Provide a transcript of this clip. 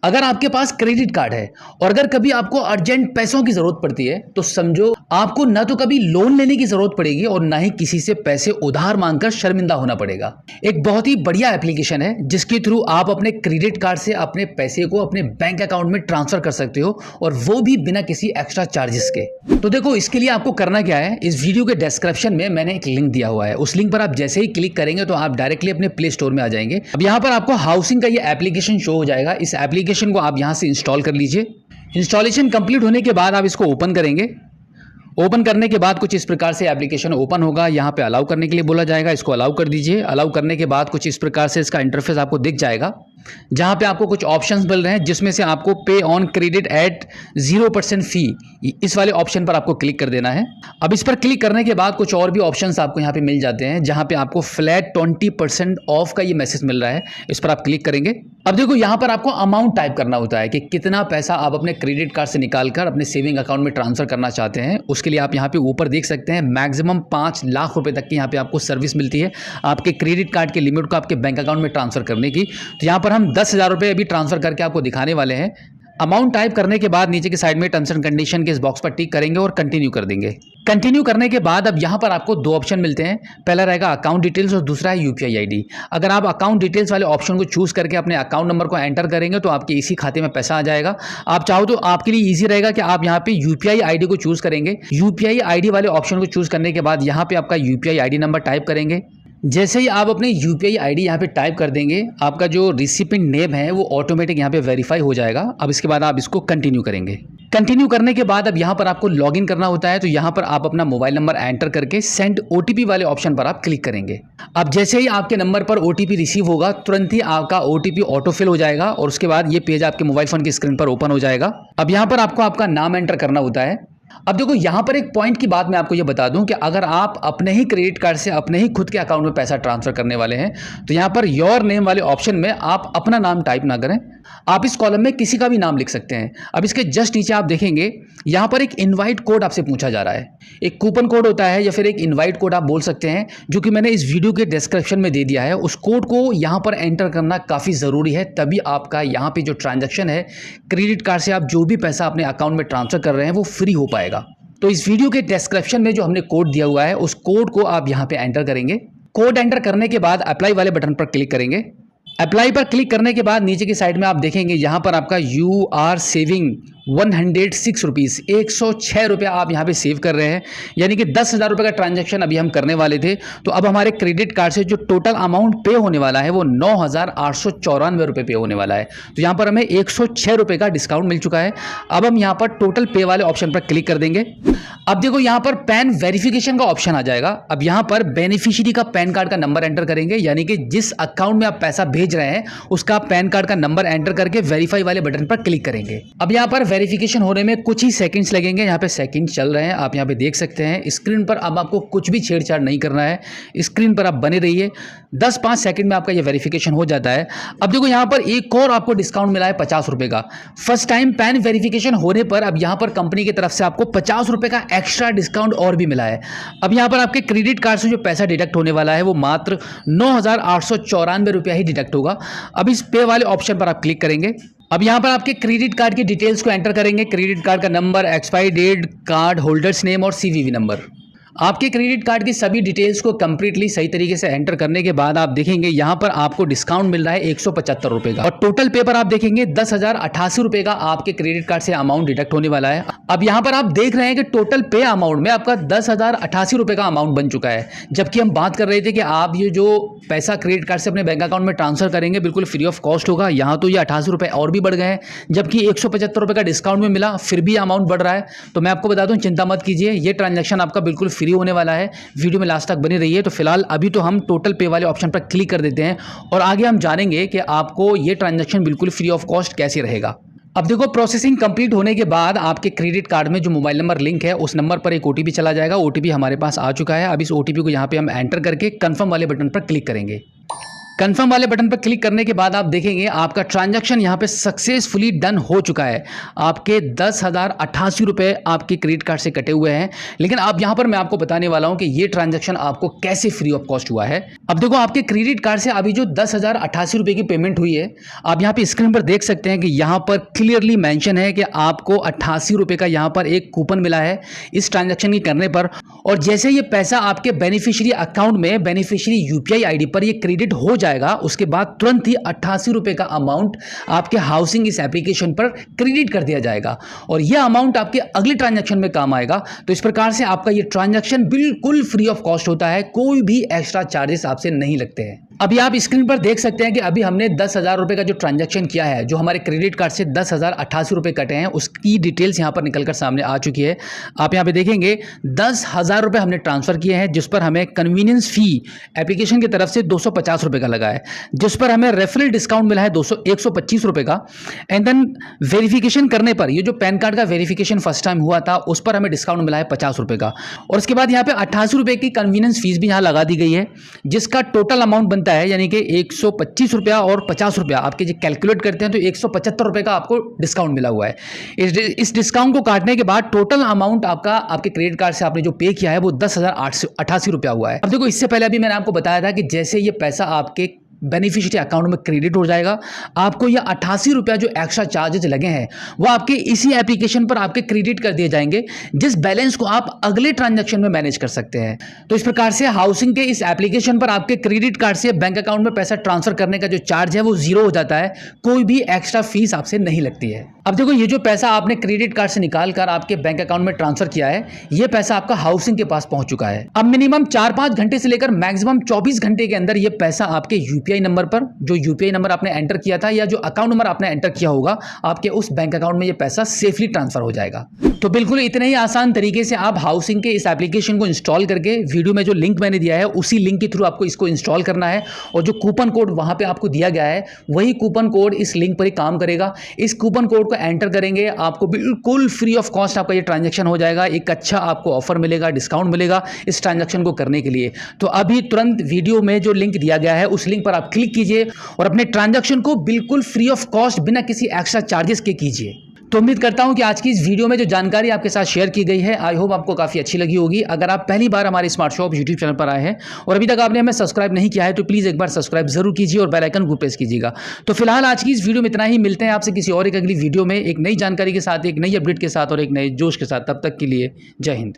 अगर आपके पास credit card है और अगर कभी आपको अर्जेंट पैसों की जरूरत पड़ती है तो समझो आपको ना तो कभी लोन लेने की जरूरत पड़ेगी और ना ही किसी से पैसे उधार मांगकर शर्मिंदा होना पड़ेगा। एक बहुत ही बढ़िया एप्लीकेशन है जिसके थ्रू आप अपने क्रेडिट कार्ड से अपने पैसे को अपने बैंक अकाउंट में ट्रांसफर कर सकते हो और वो भी बिना किसी एक्स्ट्रा चार्जेस के। तो देखो, इसके लिए आपको करना क्या है, इस वीडियो के डिस्क्रिप्शन में मैंने एक लिंक दिया हुआ है। उस लिंक पर आप जैसे ही क्लिक करेंगे तो आप डायरेक्टली अपने प्ले स्टोर में आ जाएंगे। अब यहाँ पर आपको हाउसिंग का ये एप्लीकेशन शो हो जाएगा। इस एप्लीकेशन को आप यहाँ से इंस्टॉल कर लीजिए। इंस्टॉलेशन कंप्लीट होने के बाद आप इसको ओपन करेंगे। ओपन करने के बाद कुछ इस प्रकार से एप्लीकेशन ओपन होगा। यहाँ पे अलाउ करने के लिए बोला जाएगा, इसको अलाउ कर दीजिए। अलाउ करने के बाद कुछ इस प्रकार से इसका इंटरफेस आपको दिख जाएगा, जहाँ पे आपको कुछ ऑप्शंस मिल रहे हैं जिसमें से आपको पे ऑन क्रेडिट एट 0% फी, इस वाले ऑप्शन पर आपको क्लिक कर देना है। अब इस पर क्लिक करने के बाद कुछ और भी ऑप्शंस आपको यहाँ पे मिल जाते हैं, जहाँ पे आपको फ्लैट 20% ऑफ का ये मैसेज मिल रहा है। इस पर आप क्लिक करेंगे। अब देखो, यहाँ पर आपको अमाउंट टाइप करना होता है कि कितना पैसा आप अपने क्रेडिट कार्ड से निकालकर अपने सेविंग अकाउंट में ट्रांसफर करना चाहते हैं। उसके लिए आप यहाँ पे ऊपर देख सकते हैं मैक्सिमम 5 लाख रुपए तक की यहाँ पे आपको सर्विस मिलती है आपके क्रेडिट कार्ड के लिमिट को आपके बैंक अकाउंट में ट्रांसफर करने की। तो यहाँ पर हम 10,000 रुपए अभी ट्रांसफर करके आपको दिखाने वाले हैं। अमाउंट टाइप करने के बाद नीचे की साइड में टर्म्स एंड कंडीशन के इस बॉक्स पर टिक करेंगे और कंटिन्यू कर देंगे। कंटिन्यू करने के बाद अब यहाँ पर आपको 2 ऑप्शन मिलते हैं। पहला रहेगा अकाउंट डिटेल्स और दूसरा है यूपीआई आईडी। अगर आप अकाउंट डिटेल्स वाले ऑप्शन को चूज करके अपने अकाउंट नंबर को एंटर करेंगे तो आपके इसी खाते में पैसा आ जाएगा। आप चाहो तो आपके लिए ईजी रहेगा कि आप यहाँ पे यूपीआई आईडी को चूज करेंगे। यूपीआई आईडी वाले ऑप्शन को चूज करने के बाद यहाँ पे आपका यूपीआई आईडी नंबर टाइप करेंगे। जैसे ही आप अपने यूपीआई आईडी यहाँ पे टाइप कर देंगे, आपका जो रिसिपिएंट नेम है वो ऑटोमेटिक यहाँ पे वेरीफाई हो जाएगा। अब इसके बाद आप इसको कंटिन्यू करेंगे। कंटिन्यू करने के बाद अब यहाँ पर आपको लॉगिन करना होता है। तो यहाँ पर आप अपना मोबाइल नंबर एंटर करके सेंड ओटीपी वाले ऑप्शन पर आप क्लिक करेंगे। अब जैसे ही आपके नंबर पर ओटीपी रिसीव होगा, तुरंत ही आपका ओटीपी ऑटोफिल हो जाएगा और उसके बाद ये पेज आपके मोबाइल फोन की स्क्रीन पर ओपन हो जाएगा। अब यहाँ पर आपको आपका नाम एंटर करना होता है। अब देखो, यहाँ पर एक पॉइंट की बात मैं आपको ये बता दूं कि अगर आप अपने ही क्रेडिट कार्ड से अपने ही खुद के अकाउंट में पैसा ट्रांसफर करने वाले हैं तो यहाँ पर योर नेम वाले ऑप्शन में आप अपना नाम टाइप ना करें, आप इस कॉलम में किसी का भी नाम लिख सकते हैं। अब इसके जस्ट नीचे आप देखेंगे यहाँ पर एक इनवाइट कोड आपसे पूछा जा रहा है। एक कूपन कोड होता है या फिर एक इनवाइट कोड आप बोल सकते हैं, जो कि मैंने इस वीडियो के डिस्क्रिप्शन में दे दिया है। उस कोड को यहाँ पर एंटर करना काफ़ी ज़रूरी है, तभी आपका यहाँ पे जो ट्रांजैक्शन है क्रेडिट कार्ड से आप जो भी पैसा अपने अकाउंट में ट्रांसफर कर रहे हैं वो फ्री हो पाएगा। तो इस वीडियो के डिस्क्रिप्शन में जो हमने कोड दिया हुआ है उस कोड को आप यहाँ पे एंटर करेंगे। कोड एंटर करने के बाद अप्लाई वाले बटन पर क्लिक करेंगे। अप्लाई पर क्लिक करने के बाद नीचे की साइड में आप देखेंगे यहाँ पर आपका यू आर सेविंग 106 रुपीज़, 106 रुपये आप यहाँ पे सेव कर रहे हैं। यानी कि 10,000 रुपये का ट्रांजैक्शन अभी हम करने वाले थे। तो अब हमारे क्रेडिट कार्ड से जो टोटल अमाउंट पे होने वाला है वो 9,894 रुपये पे होने वाला है। तो यहाँ पर हमें 106 रुपये का डिस्काउंट मिल चुका है। अब हम यहाँ पर टोटल पे वाले ऑप्शन पर क्लिक कर देंगे। अब देखो, यहाँ पर पैन वेरिफिकेशन का ऑप्शन आ जाएगा। अब यहाँ पर बेनिफिशियरी का पैन कार्ड का नंबर एंटर करेंगे, यानी कि जिस अकाउंट में आप पैसा भेज रहे हैं उसका पैन कार्ड का नंबर एंटर करके वेरीफाई वाले बटन पर क्लिक करेंगे। अब यहाँ पर वेरिफिकेशन होने में कुछ ही सेकंड्स लगेंगे। यहाँ पे सेकंड चल रहे हैं, आप यहाँ पे देख सकते हैं स्क्रीन पर। अब आपको कुछ भी छेड़छाड़ नहीं करना है, स्क्रीन पर आप बने रहिए। 10-5 सेकंड में आपका ये वेरिफिकेशन हो जाता है। अब देखो, यहाँ पर एक और आपको डिस्काउंट मिला है 50 रुपये का। फर्स्ट टाइम पैन वेरिफिकेशन होने पर अब यहाँ पर कंपनी की तरफ से आपको 50 रुपये का एक्स्ट्रा डिस्काउंट और भी मिला है। अब यहाँ पर आपके क्रेडिट कार्ड से जो पैसा डिडक्ट होने वाला है वो मात्र 9,894 रुपया ही डिडक्ट होगा। अब इस पे वाले ऑप्शन पर आप क्लिक करेंगे। अब यहाँ पर आपके क्रेडिट कार्ड की डिटेल्स को एंटर करेंगे। क्रेडिट कार्ड का number, expiry date, card holders name और सीवीवी नंबर। आपके क्रेडिट कार्ड की सभी डिटेल्स को कंप्लीटली सही तरीके से एंटर करने के बाद आप देखेंगे यहाँ पर आपको डिस्काउंट मिल रहा है 175 रुपये का। और टोटल पे पर आप देखेंगे 10,088 रुपये का आपके क्रेडिट कार्ड से अमाउंट डिडक्ट होने वाला है। अब यहाँ पर आप देख रहे हैं कि टोटल पे अमाउंट में आपका 10,088 रुपये का अमाउंट बन चुका है। जबकि हम बात कर रहे थे कि आप ये जो पैसा क्रेडिट कार्ड से अपने बैंक अकाउंट में ट्रांसफर करेंगे बिल्कुल फ्री ऑफ कॉस्ट होगा। यहाँ तो ये 88 रुपये और भी बढ़ गए हैं, जबकि 175 रुपये का डिस्काउंट में मिला, फिर भी अमाउंट बढ़ रहा है। तो मैं आपको बता दूँ, चिंता मत कीजिए, ये ट्रांजैक्शन आपका बिल्कुल फ्री होने वाला है। वीडियो में लास्ट तक बनी रहिए। तो फिलहाल अभी तो हम टोटल पे वाले ऑप्शन पर क्लिक कर देते हैं और आगे हम जानेंगे कि आपको ये ट्रांजैक्शन बिल्कुल फ्री ऑफ कॉस्ट कैसे रहेगा। अब देखो, प्रोसेसिंग कंप्लीट होने के बाद आपके क्रेडिट कार्ड में जो मोबाइल नंबर लिंक है उस नंबर पर एक ओटीपी चला जाएगा। ओटीपी हमारे पास आ चुका है। अब इस ओटीपी को यहाँ पे हम एंटर करके कंफर्म वाले बटन पर क्लिक करेंगे। कंफर्म वाले बटन पर क्लिक करने के बाद आप देखेंगे आपका ट्रांजैक्शन यहाँ पे सक्सेसफुली डन हो चुका है। आपके 10,088 रुपए आपके क्रेडिट कार्ड से कटे हुए हैं। लेकिन अब यहाँ पर मैं आपको बताने वाला हूँ कि ये ट्रांजैक्शन आपको कैसे फ्री ऑफ कॉस्ट हुआ है। अब देखो, आपके क्रेडिट कार्ड से अभी जो 10,088 रुपए की पेमेंट हुई है, आप यहाँ पे स्क्रीन पर देख सकते हैं कि यहाँ पर क्लियरली मेंशन है कि आपको 88 रुपए का यहाँ पर एक कूपन मिला है इस ट्रांजैक्शन की करने पर। और जैसे ये पैसा आपके बेनिफिशियरी अकाउंट में बेनिफिशियरी यूपीआई आईडी पर ये क्रेडिट हो जाएगा, उसके बाद तुरंत ही 88 रुपए का अमाउंट आपके हाउसिंग इस एप्लीकेशन पर क्रेडिट कर दिया जाएगा और यह अमाउंट आपके अगले ट्रांजैक्शन में काम आएगा। तो इस प्रकार से आपका ये ट्रांजैक्शन बिल्कुल फ्री ऑफ कॉस्ट होता है, कोई भी एक्स्ट्रा चार्जेस आपसे नहीं लगते हैं। अभी आप स्क्रीन पर देख सकते हैं कि अभी हमने 10,000 रुपए का जो ट्रांजैक्शन किया है, जो हमारे क्रेडिट कार्ड से 10,088 रुपए कटे हैं, उसकी डिटेल्स यहाँ पर निकलकर सामने आ चुकी है। आप यहाँ पे देखेंगे 10,000 रुपए हमने ट्रांसफर किए हैं, जिस पर हमें कन्वीनियंस फी एप्लीकेशन की तरफ से 250 रुपए का लगा है, जिस पर हमें रेफरल डिस्काउंट मिला है 125 रुपए का। एंड देन वेरिफिकेशन करने पर, ये जो पैन कार्ड का वेरिफिकेशन फर्स्ट टाइम हुआ था, उस पर हमें डिस्काउंट मिला है 50 रुपए का। और उसके बाद यहाँ पे 88 रुपए की कन्वीनियंस फीस भी यहाँ लगा दी गई है, जिसका टोटल अमाउंट बनता है यानी कि 125 रुपया और 50 रुपया। आपके जो कैलकुलेट करते हैं तो 175 रुपए का आपको डिस्काउंट मिला हुआ है। इस डिस्काउंट को काटने के बाद टोटल अमाउंट आपका आपके क्रेडिट कार्ड से आपने जो पे किया है वो 10,088 रुपया हुआ है। अब देखो, इससे पहले अभी मैंने आपको बताया था कि जैसे ये पैसा आपके बेनिफिशियरी अकाउंट में क्रेडिट हो जाएगा, आपको ये 88 रुपया जो एक्स्ट्रा चार्जेस लगे हैं वो आपके इसी एप्लीकेशन पर आपके क्रेडिट कर दिए जाएंगे, जिस बैलेंस को आप अगले ट्रांजैक्शन में मैनेज कर सकते हैं। तो इस प्रकार से हाउसिंग के इस एप्लीकेशन पर आपके क्रेडिट कार्ड से बैंक अकाउंट में पैसा ट्रांसफर करने का जो चार्ज है वो जीरो हो जाता है, कोई भी एक्स्ट्रा फीस आपसे नहीं लगती है। अब देखो, ये जो पैसा आपने क्रेडिट कार्ड से निकाल कर आपके बैंक अकाउंट में ट्रांसफर किया है, ये पैसा आपका हाउसिंग के पास पहुंच चुका है। अब मिनिमम 4-5 घंटे से लेकर मैक्सिमम 24 घंटे के अंदर ये पैसा आपके यूपीआई नंबर पर, जो यूपीआई नंबर आपने एंटर किया था या जो अकाउंट नंबर आपने एंटर किया होगा, आपके उस बैंक अकाउंट में ये पैसा सेफली ट्रांसफर हो जाएगा। तो बिल्कुल इतने ही आसान तरीके से आप हाउसिंग के इस एप्लीकेशन को इंस्टॉल करके, वीडियो में जो लिंक मैंने दिया है उसी लिंक के थ्रू आपको इसको इंस्टॉल करना है और जो कूपन कोड वहां पे आपको दिया गया है वही कूपन कोड इस लिंक पर ही काम करेगा। इस कूपन कोड को एंटर करेंगे, आपको बिल्कुल फ्री ऑफ कॉस्ट आपका ये ट्रांजैक्शन हो जाएगा। एक अच्छा आपको ऑफर मिलेगा, डिस्काउंट मिलेगा इस ट्रांजैक्शन को करने के लिए। तो अभी तुरंत वीडियो में जो लिंक दिया गया है उस लिंक पर आप क्लिक कीजिए और अपने ट्रांजैक्शन को बिल्कुल फ्री ऑफ कॉस्ट बिना किसी एक्स्ट्रा चार्जेस के कीजिए। तो उम्मीद करता हूं कि आज की इस वीडियो में जो जानकारी आपके साथ शेयर की गई है, आई होप आपको काफ़ी अच्छी लगी होगी। अगर आप पहली बार हमारे स्मार्ट शॉप यूट्यूब चैनल पर आए हैं और अभी तक आपने हमें सब्सक्राइब नहीं किया है तो प्लीज़ एक बार सब्सक्राइब जरूर कीजिए और बेल आइकन को प्रेस कीजिएगा। तो फिलहाल आज की इस वीडियो में इतना ही। मिलते हैं आपसे किसी और एक अगली वीडियो में एक नई जानकारी के साथ, एक नई अपडेट के साथ और एक नए जोश के साथ। तब तक के लिए जय हिंद।